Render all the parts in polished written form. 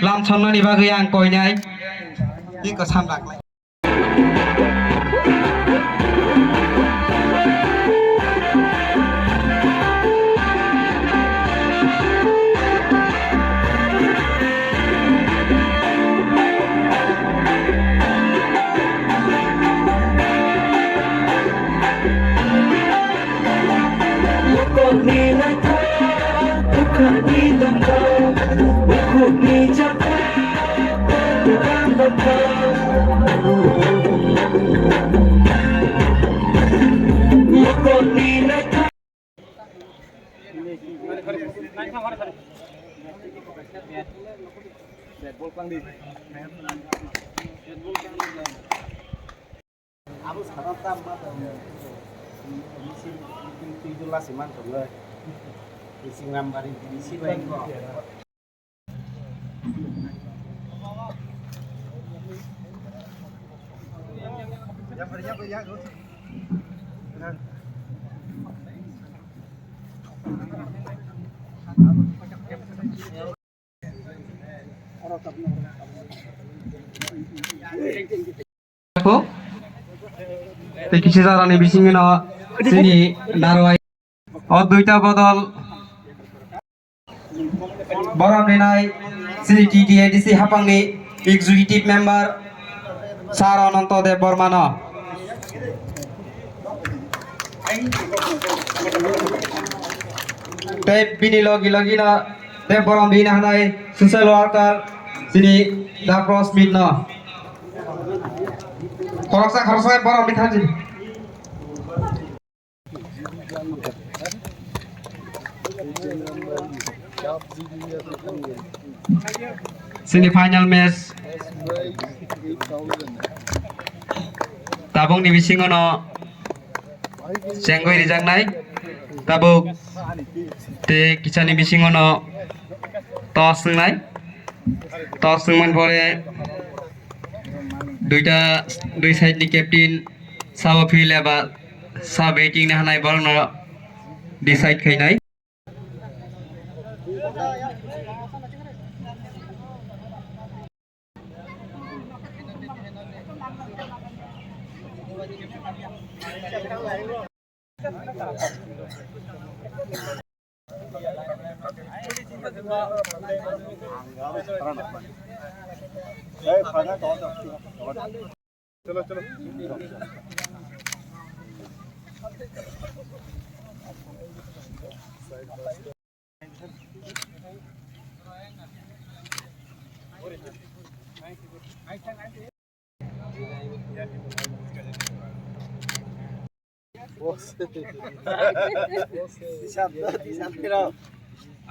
लामसननायनि बागै आं कयनाय बेखौ सामलांलाय Aku sekarang tambah itu lah sih mantap lah. Isi ngambarin isi lain kok. Yang berapa ya? Aku, tekisi cara nih bisingin sini naruh oh duita botol boram denai sini TDIDC hapang nih executive member Saro nonto de Bormano tep bini logi na de boram bina nai social worker sini da cross meet no Koroksa boram mithaji sini final match tabung ni bisingono Senggoi Phekjaknai tabuk te kichani bisingono toss nang pore দুই side ni captain sabo field eba sub waiting na hanai borno decide khainai चलो चलो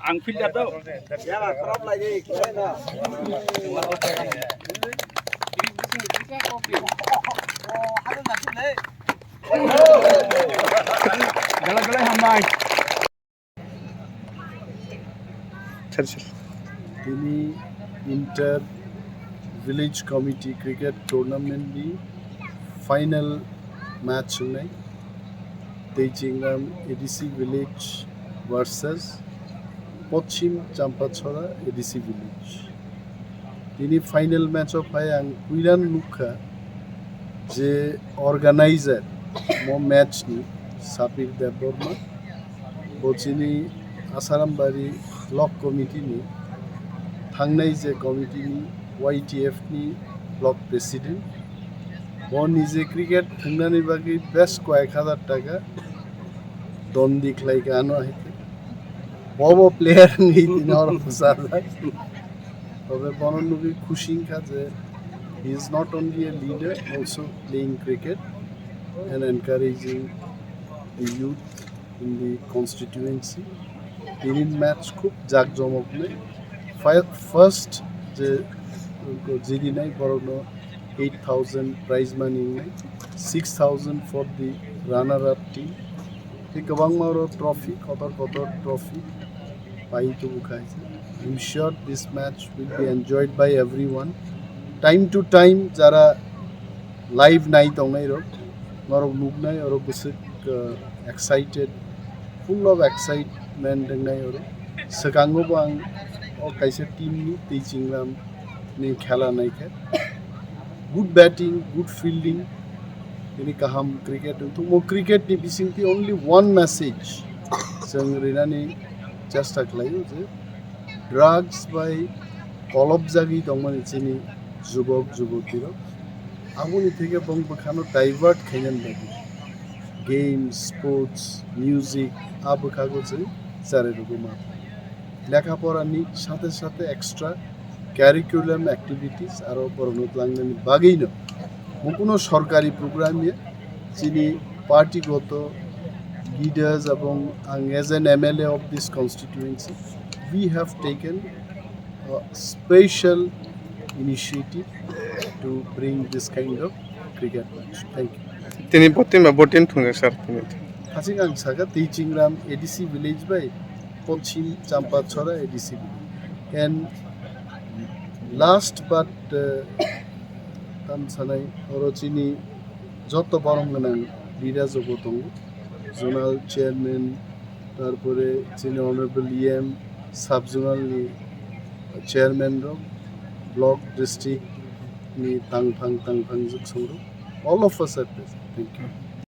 Ang filter tuh, ya lah, kerap lagi. Gala-gala hambai. Ini inter village committee cricket tournament di final match này. Tejingram ADC village versus Pochim Champachora ADC village. Ini final match of yang Kuiran Lukha je organizer mo match ni Sapir Deborma Bochini Ashrambari Lop committee ni Thangnai je committee ni YTF ni block president Bon is a cricket Phekjaknai Bagui best ko 1000 টাকা don diklai gano hite bobo player ni dinor fusada tobe bononubi khushin kha je he is not only a leader also playing cricket and encouraging the youth in the constituency in match khub jakjomok ne first je jidi nai borono 8,000 prize money 6,000 for the runner up team Kabangmaro trophy, Kotor trophy, Paitu Bukhaise. I'm sure this match will be enjoyed by everyone. Time to time, Jara live night on Nairo, Norok Nugnai or excited, full of excitement and Nairo. Sakangobang o kaisa team ni teichingram ni khela naikha good batting good fielding ini kaham cricket to mo cricket ni bisingti only one message jeng rinani chesta khlayo je drugs by kolop jagi tongmani chini jubok jubotiro aboni theke bong bakhano divert khainan bagi games sports music abukhago chai sare ruguma লেখাপড়া নি সাথে সাথে extra curriculum activities আরও পরনত লাংনানি বাগেই না কোনো সরকারি প্রোগ্রামে যিনি পার্টিগত লিডার্স এবং as an MLA of this constituency we have taken special initiative to bring this kind of cricket match thank you তিনি প্রতিমা বটিন থুঙ্গে স্যার তিনি হাসিং আং সাগা তেইচিংরাম এডিসি ভিলেজ বাই পশ্চিম Champachhara ADC and last but tamsanai orochini joto borong ganang leaders of Otong zonal chairman tarpore chini honorable em sub zonal ni chairman ro block district ni tangphang juk songro all of us are present. Thank you.